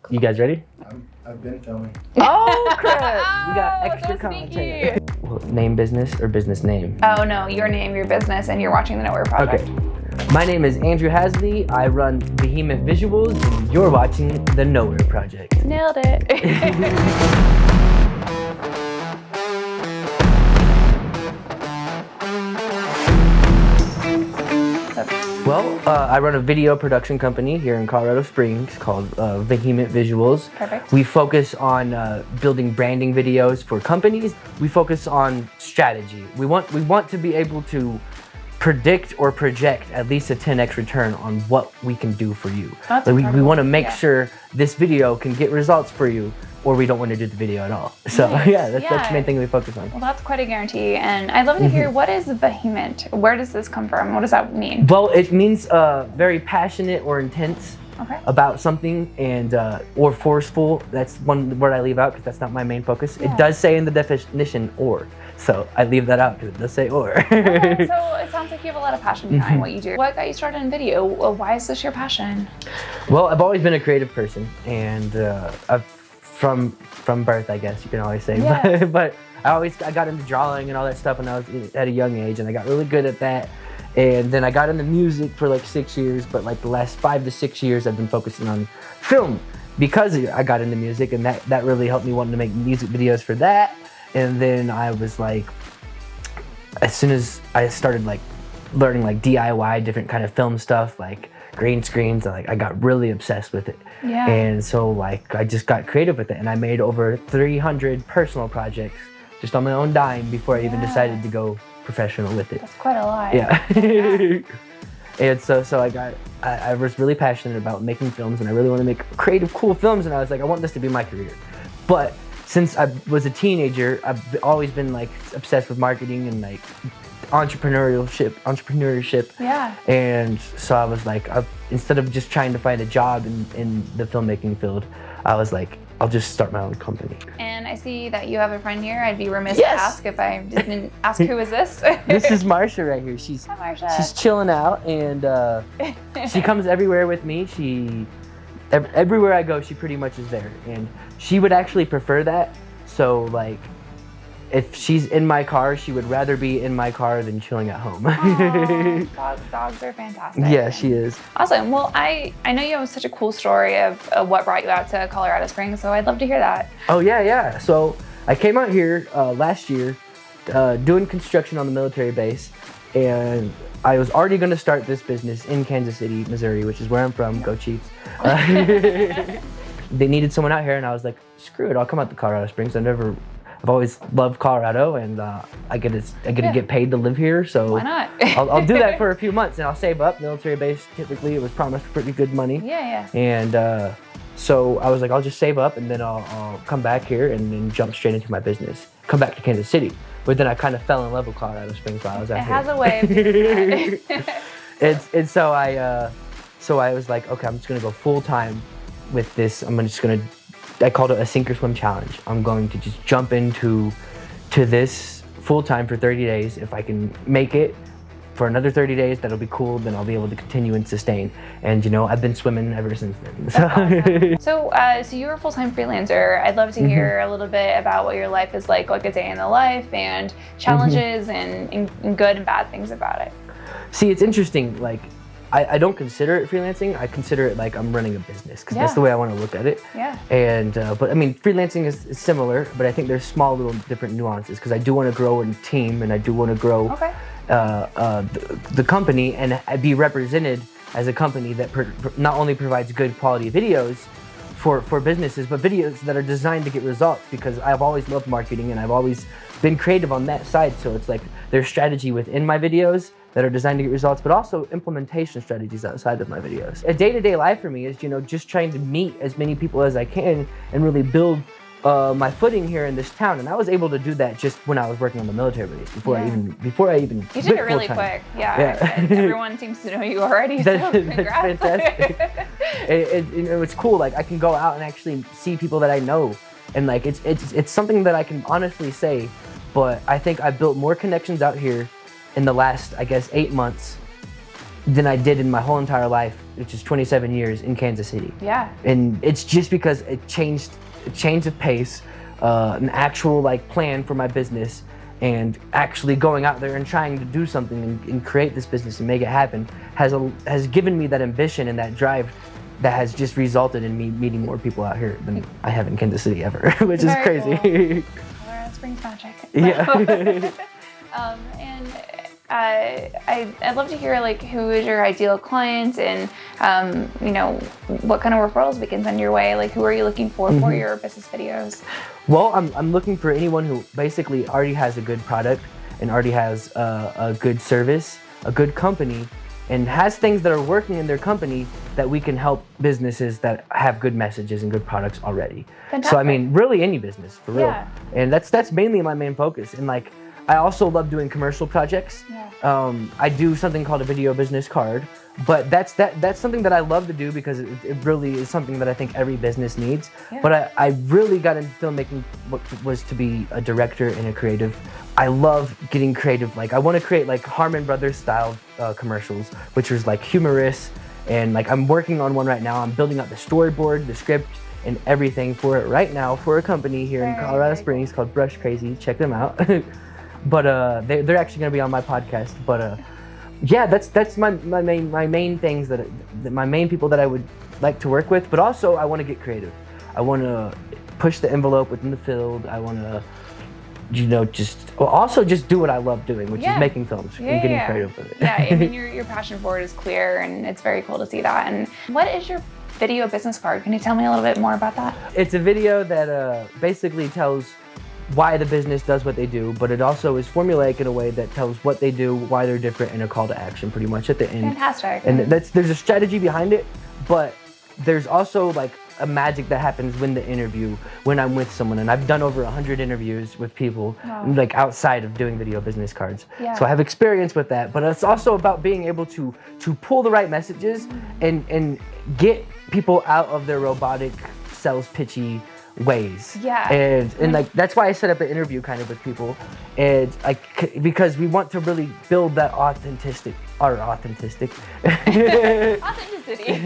You guys ready? I've been filming. Oh crap! We got extra so content. Well, name business or business name? Oh no, your name, your business, and you're watching the Nowhere Project. Okay. My name is Andrew Hazzlee. I run Vehement Visuals, and you're watching the Nowhere Project. Nailed it. Well, I run a video production company here in Colorado Springs called Vehement Visuals. Perfect. We focus on building branding videos for companies. We focus on strategy. We want to be able to predict or project at least a 10x return on what we can do for you. That's Like we incredible. want to make Yeah. sure this video can get results for you, or we don't want to do the video at all. So Nice. yeah, that's Yeah. the main thing we focus on. Well, that's quite a guarantee, and I'd love to hear what is vehement. Where does this come from? What does that mean? Well, it means very passionate or intense Okay. about something, and or forceful. That's one word I leave out because that's not my main focus. Yeah. It does say in the definition or, so I leave that out because it does say or. Okay, so it sounds like you have a lot of passion behind what you do. What got you started in video? Why is this your passion? Well, I've always been a creative person, and I've from birth, I guess you can always say. Yeah. But I got into drawing and all that stuff when I was at a young age, and I got really good at that. And then I got into music for like 6 years, but like the last 5 to 6 years, I've been focusing on film because I got into music, and that really helped me wanting to make music videos for that. And then I was like, as soon as I started like learning like DIY different kind of film stuff, like green screens, I got really obsessed with it. Yeah. And so like I just got creative with it, and I made over 300 personal projects just on my own dime before I even Yeah. decided to go professional with it. That's quite a lot. Yeah. Yeah. And so I was really passionate about making films, and I really want to make creative, cool films, and I was like, I want this to be my career. But since I was a teenager, I've always been like obsessed with marketing and like entrepreneurship. Yeah. And so I was like, instead of just trying to find a job in the filmmaking field, I was like, I'll just start my own company. And I see that you have a friend here. I'd be remiss Yes. to ask if I didn't ask who is this. This is Marsha right here. She's Hi, Marsha. she's chilling out, and she comes everywhere with me. Everywhere I go, she pretty much is there, and she would actually prefer that. So like, if she's in my car, she would rather be in my car than chilling at home. Aw, dogs are fantastic. Yeah, she is. Awesome. Well, I know you have such a cool story of what brought you out to Colorado Springs, so I'd love to hear that. Oh yeah. So I came out here last year doing construction on the military base, and I was already going to start this business in Kansas City, Missouri, which is where I'm from. Go Chiefs. They needed someone out here, and I was like, screw it, I'll come out to Colorado Springs. I've always loved Colorado, and I get to get paid to live here, so Why not? I'll do that for a few months, and I'll save up. Military base, typically, it was promised pretty good money. Yeah. And so I was like, I'll just save up, and then I'll come back here and then jump straight into my business. Come back to Kansas City. But then I kind of fell in love with Colorado Springs while I was out It here. has a way of doing that. And so I was like, okay, I'm just gonna go full time with this. I called it a sink or swim challenge. I'm going to just jump into this full time for 30 days. If I can make it for another 30 days, that'll be cool. Then I'll be able to continue and sustain. And I've been swimming ever since then. So. So you're a full-time freelancer. I'd love to hear a little bit about what your life is like a day in the life, and challenges and good and bad things about it. See, it's interesting. Like, I don't consider it freelancing. I consider it like I'm running a business, because that's Yeah. the way I want to look at it. Yeah. And but I mean, freelancing is similar, but I think there's small little different nuances, because I do want to grow a team, and I do want to grow Okay. the company and be represented as a company that not only provides good quality videos for businesses, but videos that are designed to get results, because I've always loved marketing, and I've always been creative on that side. So it's like there's strategy within my videos that are designed to get results, but also implementation strategies outside of my videos. A day-to-day life for me is, just trying to meet as many people as I can and really build my footing here in this town. And I was able to do that just when I was working on the military base before I even You did it really quick. Yeah. Everyone seems to know you already. So That's congrats. fantastic. It's cool. Like, I can go out and actually see people that I know, and like it's something that I can honestly say. But I think I built more connections out here in the last, I guess, 8 months than I did in my whole entire life, which is 27 years in Kansas City. Yeah. And it's just because it changed of pace, an actual like plan for my business, and actually going out there and trying to do something and create this business and make it happen has given me that ambition and that drive that has just resulted in me meeting more people out here than I have in Kansas City ever, which is crazy. Cool. Colorado Springs magic. Yeah. And I'd love to hear like who is your ideal client, and you know, what kind of referrals we can send your way. Like, who are you looking for your business videos? Well, I'm looking for anyone who basically already has a good product and already has a good service, a good company, and has things that are working in their company that we can help businesses that have good messages and good products already. Fantastic. So I mean, really any business, for real. Yeah. And that's mainly my main focus. And like, I also love doing commercial projects. Yeah. I do something called a video business card, but that's something that I love to do because it really is something that I think every business needs. Yeah. But I really got into filmmaking what was to be a director and a creative. I love getting creative. Like, I want to create like Harmon Brothers style commercials, which was like humorous, and like I'm working on one right now. I'm building out the storyboard, the script, and everything for it right now for a company here in Colorado Springs called Brush Crazy. Check them out. But they're actually gonna be on my podcast. But yeah, that's my main things that my main people that I would like to work with. But also I want to get creative. I want to push the envelope within the field. I want to, you know, just do what I love doing, which is making films and getting creative with it. Yeah, I mean, your passion for it is clear, and it's very cool to see that. And what is your video business card? Can you tell me a little bit more about that? It's a video that basically tells why the business does what they do, but it also is formulaic in a way that tells what they do, why they're different, and a call to action pretty much at the end. Fantastic. And there's a strategy behind it, but there's also like a magic that happens when I'm with someone. And I've done over 100 interviews with people, like outside of doing video business cards. Yeah. So I have experience with that, but it's also about being able to pull the right messages and get people out of their robotic, sales pitchy ways. Yeah. And like, that's why I set up an interview kind of with people, and like, because we want to really build that authenticity.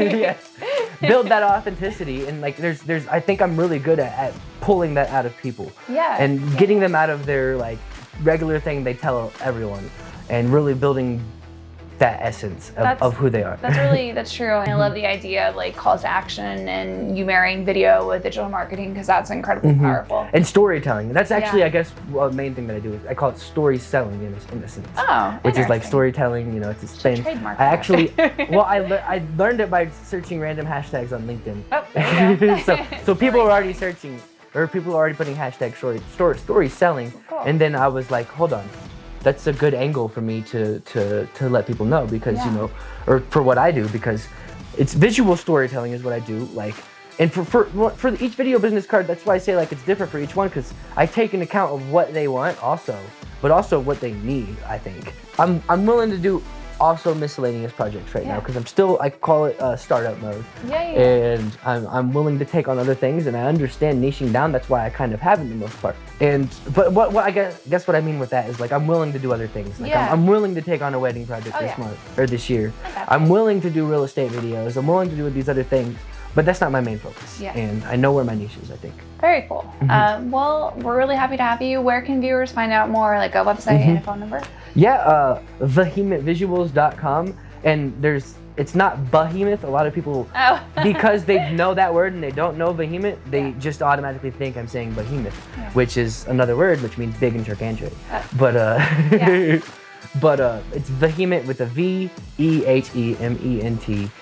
Yes. Build that authenticity, and like there's I think I'm really good at pulling that out of people. Yeah. And getting them out of their like regular thing they tell everyone, and really building that essence of who they are. That's true. And I love the idea of like calls to action and you marrying video with digital marketing, because that's incredibly powerful. And storytelling. That's actually, I guess, the main thing that I do is I call it story selling in a sense. Oh, which is like storytelling, you know, it's a thing. Trademark I actually, well, I learned it by searching random hashtags on LinkedIn. Oh, there you go. so people are already searching, or people are already putting hashtag story selling. Cool. And then I was like, hold on. That's a good angle for me to let people know, because, you know, or for what I do, because it's visual storytelling is what I do. Like, and for each video business card, that's why I say like it's different for each one, because I take into account of what they want also, but also what they need. I think I'm willing to do also miscellaneous projects right now, because I'm still, I call it startup mode. And I'm willing to take on other things, and I understand niching down. That's why I kind of have in the most part. But what I guess what I mean with that is like I'm willing to do other things. Like I'm willing to take on a wedding project this month or this year. I'm willing to do real estate videos. I'm willing to do these other things. But that's not my main focus. And I know where my niche is, I think. Very cool. Well, we're really happy to have you. Where can viewers find out more, like a website and a phone number? Yeah, vehementvisuals.com. And it's not behemoth. A lot of people, because they know that word and they don't know vehement, they just automatically think I'm saying behemoth, which is another word which means big and gargantuan. But it's vehement with a VEHEMENT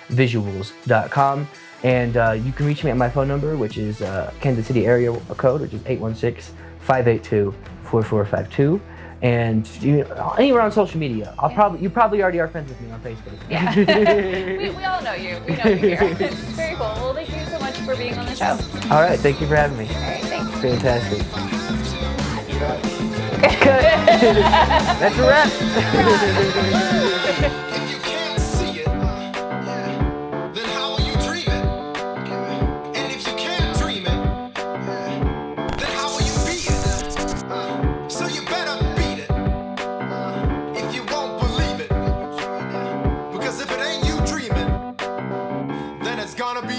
visuals.com. And you can reach me at my phone number, which is Kansas City area code, which is 816-582-4452. And anywhere on social media. You probably already are friends with me on Facebook. Yeah. we all know you. We know you here. Very cool. Well, thank you so much for being on the show. All right. Thank you for having me. All right. Thanks. Fantastic. That's a wrap.